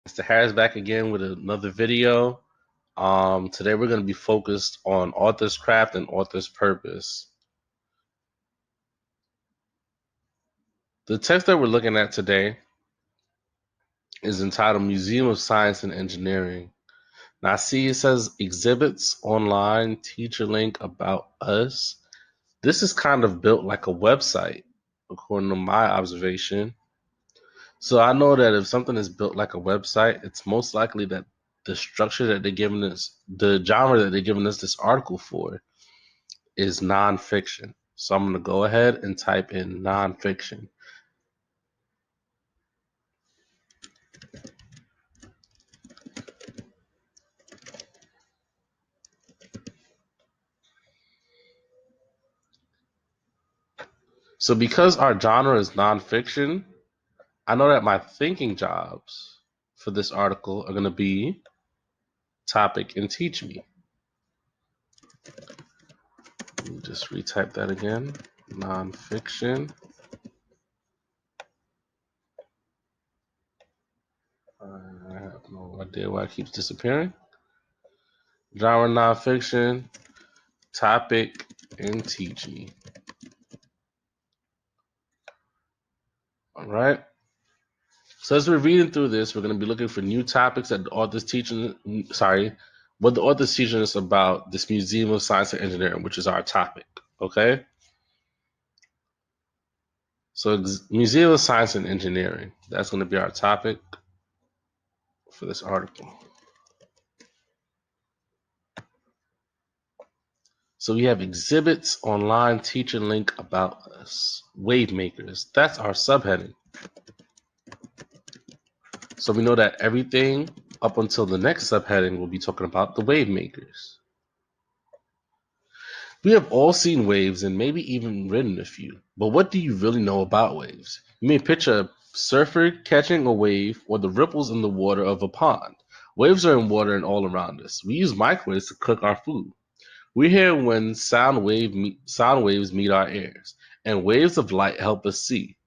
Mr. Harris back again with another video. Today we're going to be focused on author's craft and author's purpose. The text that we're looking at today is entitled Museum of Science and Engineering. Now I see it says exhibits online, teacher link, about us. This is kind of built like a website, according to my observation. So I know that if something is built like a website, it's most likely that the structure that they're giving us, the genre that they're giving us this article for, is nonfiction. So I'm going to go ahead and type in nonfiction. So because our genre is nonfiction, I know that my thinking jobs for this article are going to be topic and teach me. Let me just retype that again. Nonfiction. I have no idea why it keeps disappearing. Genre nonfiction, topic, and teach me. All right. So as we're reading through this, we're going to be looking for new topics that the author's teaching. What the author's teaching us about this Museum of Science and Engineering, which is our topic. Okay. So Museum of Science and Engineering, that's going to be our topic for this article. So we have exhibits, online, teacher link, about us, wave makers. That's our subheading. So we know that everything up until the next subheading will be talking about the wave makers. We have all seen waves and maybe even ridden a few, but what do you really know about waves? You may picture a surfer catching a wave or the ripples in the water of a pond. Waves are in water and all around us. We use microwaves to cook our food. We hear when sound waves meet our ears, and waves of light help us see.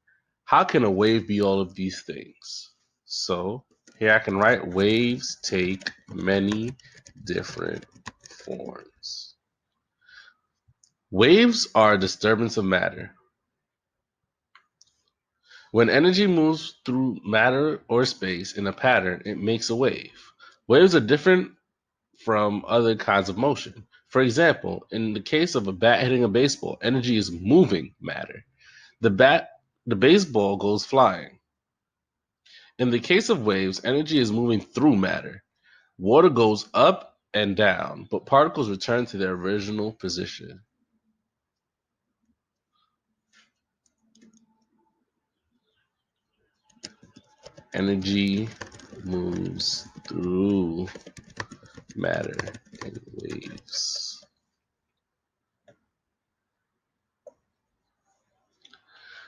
How can a wave be all of these things? So here I can write waves take many different forms. Waves are a disturbance of matter. When energy moves through matter or space in a pattern, it makes a wave. Waves are different from other kinds of motion. For example, in the case of a bat hitting a baseball, energy is moving matter. The baseball goes flying. In the case of waves, energy is moving through matter. Water goes up and down, but particles return to their original position. Energy moves through matter in waves.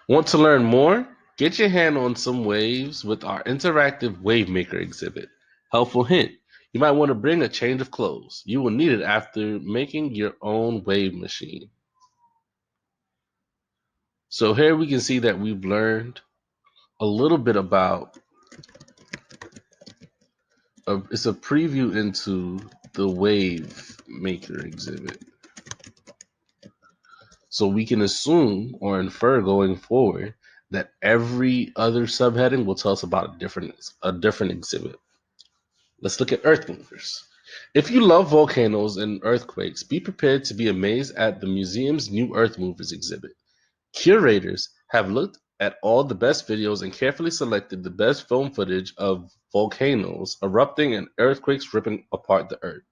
Want to learn more? Get your hand on some waves with our interactive Wave Maker exhibit. Helpful hint, you might want to bring a change of clothes. You will need it after making your own wave machine. So here we can see that we've learned a little bit about, it's a preview into the Wave Maker exhibit. So we can assume or infer going forward that every other subheading will tell us about a different exhibit. Let's look at earth movers. If you love volcanoes and earthquakes, be prepared to be amazed at the museum's new earth movers exhibit. Curators have looked at all the best videos and carefully selected the best film footage of volcanoes erupting and earthquakes ripping apart the earth.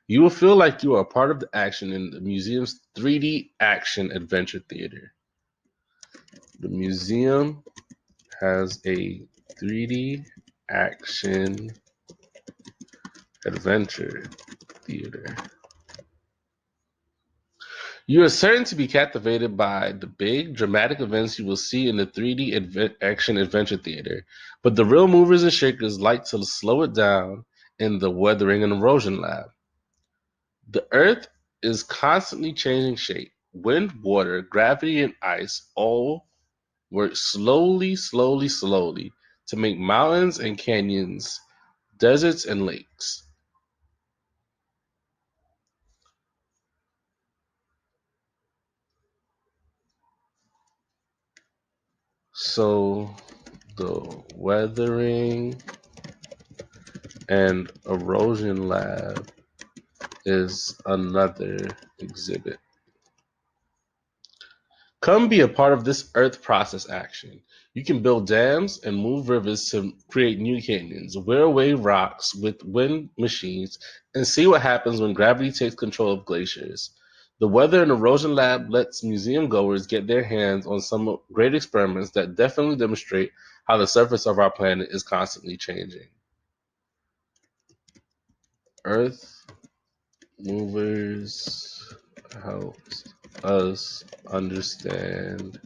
You will feel like you are a part of the action in the museum's 3D action adventure theater. The museum has a 3D action adventure theater. You are certain to be captivated by the big, dramatic events you will see in the 3D action adventure theater, but the real movers and shakers like to slow it down in the weathering and erosion lab. The Earth is constantly changing shape. Wind, water, gravity, and ice all work slowly to make mountains and canyons deserts and lakes. So the weathering and erosion lab is another exhibit. Come be a part of this earth process action. You can build dams and move rivers to create new canyons, wear away rocks with wind machines, and see what happens when gravity takes control of glaciers. The Weather and Erosion Lab lets museum goers get their hands on some great experiments that definitely demonstrate how the surface of our planet is constantly changing. Earth movers helps us understand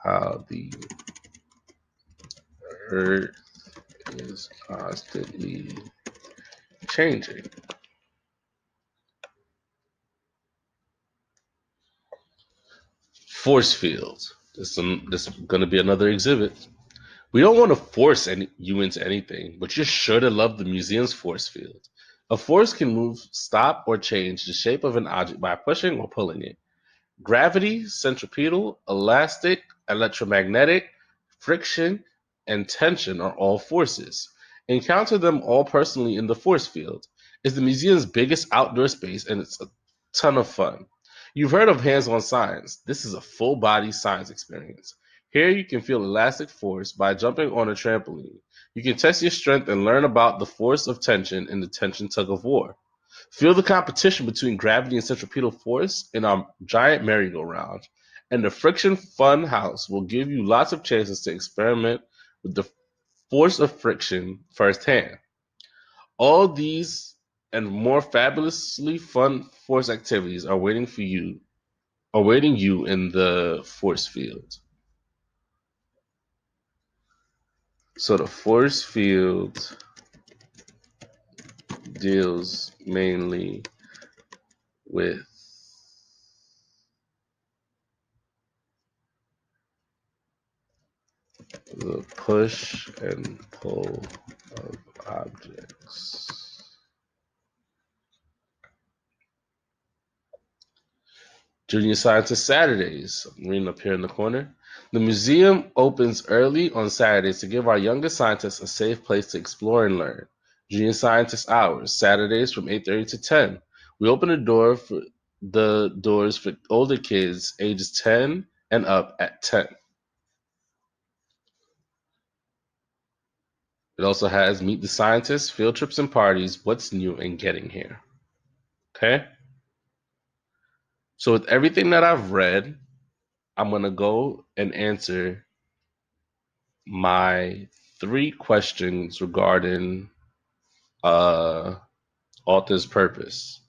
how the Earth is constantly changing. Force fields. This is going to be another exhibit. We don't want to force you into anything, but you're sure to love the museum's force field. A force can move, stop, or change the shape of an object by pushing or pulling it. Gravity, centripetal, elastic, electromagnetic, friction, and tension are all forces. Encounter them all personally in the force field. It's the museum's biggest outdoor space and it's a ton of fun. You've heard of hands-on science. This is a full-body science experience. Here you can feel elastic force by jumping on a trampoline. You can test your strength and learn about the force of tension in the tension tug of war. Feel the competition between gravity and centripetal force in our giant merry-go-round. And the Friction Fun House will give you lots of chances to experiment with the force of friction firsthand. All these and more fabulously fun force activities awaiting you in the force field. So the force field deals mainly with the push and pull of objects. Junior Scientist Saturdays. I'm reading up here in the corner. The museum opens early on Saturdays to give our youngest scientists a safe place to explore and learn. Junior Scientist Hours, Saturdays from 8:30 to 10. We open the doors for older kids ages 10 and up at 10. It also has Meet the Scientists, field trips and parties, what's new and getting here. Okay? So with everything that I've read, I'm going to go and answer my 3 questions regarding uh author's purpose.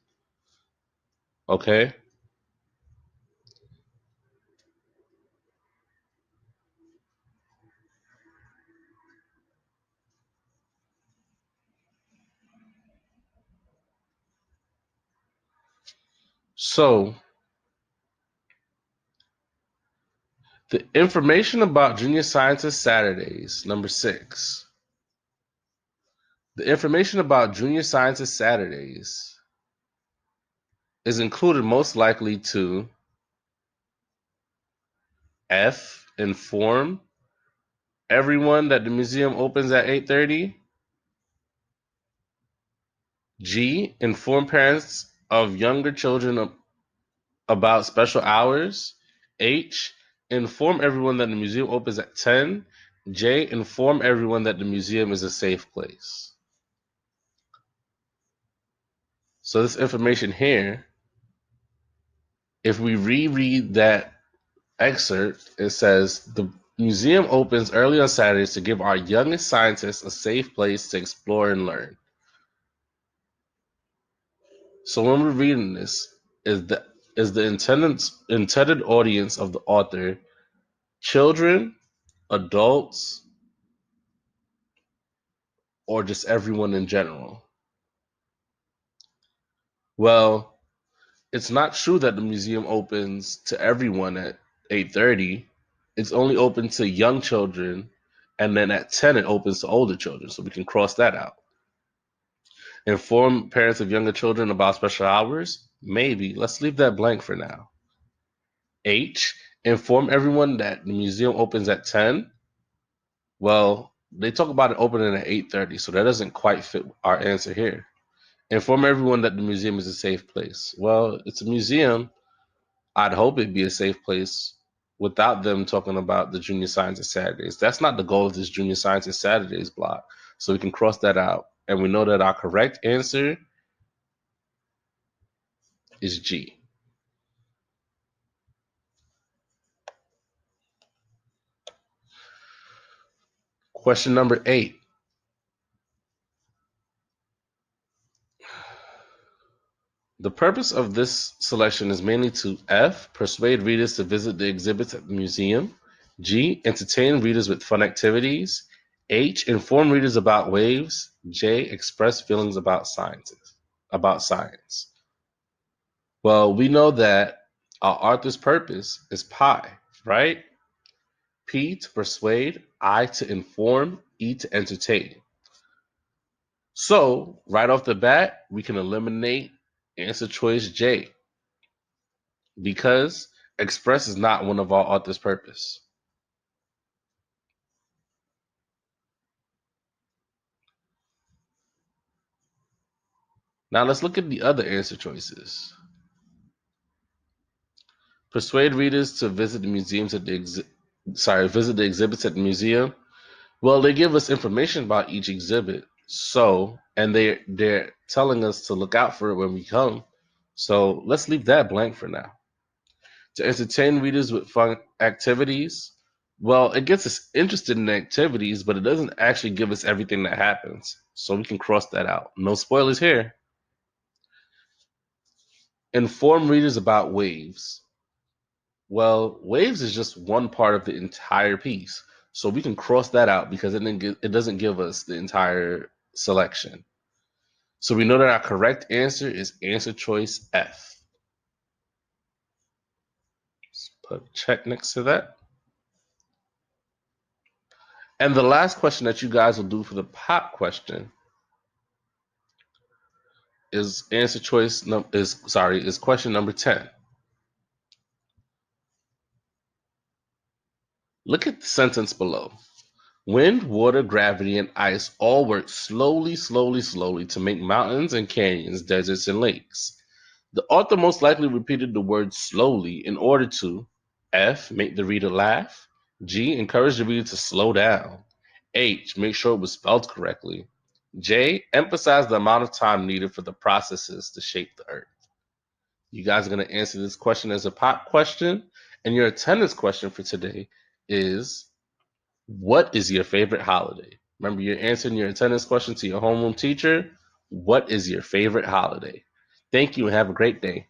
Okay? So, the information about Junior Scientist Saturdays, number 6. The information about Junior Scientist Saturdays is included most likely to F, inform everyone that the museum opens at 8:30. G, inform parents of younger children about special hours. H, inform everyone that the museum opens at 10. J, inform everyone that the museum is a safe place. So this information here, if we reread that excerpt, it says the museum opens early on Saturdays to give our youngest scientists a safe place to explore and learn. So when we're reading this, is the intended audience of the author children, adults, or just everyone in general? Well, it's not true that the museum opens to everyone at 8:30. It's only open to young children And then at 10, it opens to older children, so we can cross that out. Inform parents of younger children about special hours? Maybe. Let's leave that blank for now. H, inform everyone that the museum opens at 10. Well, they talk about it opening at 8:30, so that doesn't quite fit our answer here. Inform everyone that the museum is a safe place. Well, it's a museum. I'd hope it'd be a safe place without them talking about the Junior Science and Saturdays. That's not the goal of this Junior Science and Saturdays block. So we can cross that out. And we know that our correct answer is G. Question number 8. The purpose of this selection is mainly to F, persuade readers to visit the exhibits at the museum. G, entertain readers with fun activities. H, inform readers about waves. J, express feelings about science. Well, we know that our author's purpose is pi, right? P to persuade, I to inform, E to entertain. So, right off the bat, we can eliminate answer choice J because express is not one of our author's purpose. Now let's look at the other answer choices. Persuade readers to visit the museums at the visit the exhibits at the museum. Well, they give us information about each exhibit. So, and they're telling us to look out for it when we come. So let's leave that blank for now. To entertain readers with fun activities. Well, it gets us interested in the activities, but it doesn't actually give us everything that happens. So we can cross that out. No spoilers here. Inform readers about waves. Well, waves is just one part of the entire piece. So we can cross that out because it doesn't give us the entire selection. So we know that our correct answer is answer choice F. Let's put a check next to that. And the last question that you guys will do for the pop question is question number 10. Look at the sentence below. Wind, water, gravity, and ice all work slowly, slowly, slowly to make mountains and canyons, deserts, and lakes. The author most likely repeated the word slowly in order to F, make the reader laugh. G, encourage the reader to slow down. H, make sure it was spelled correctly. J, emphasize the amount of time needed for the processes to shape the earth. You guys are going to answer this question as a pop question. And your attendance question for today is, what is your favorite holiday? Remember, you're answering your attendance question to your homeroom teacher. What is your favorite holiday? Thank you and have a great day.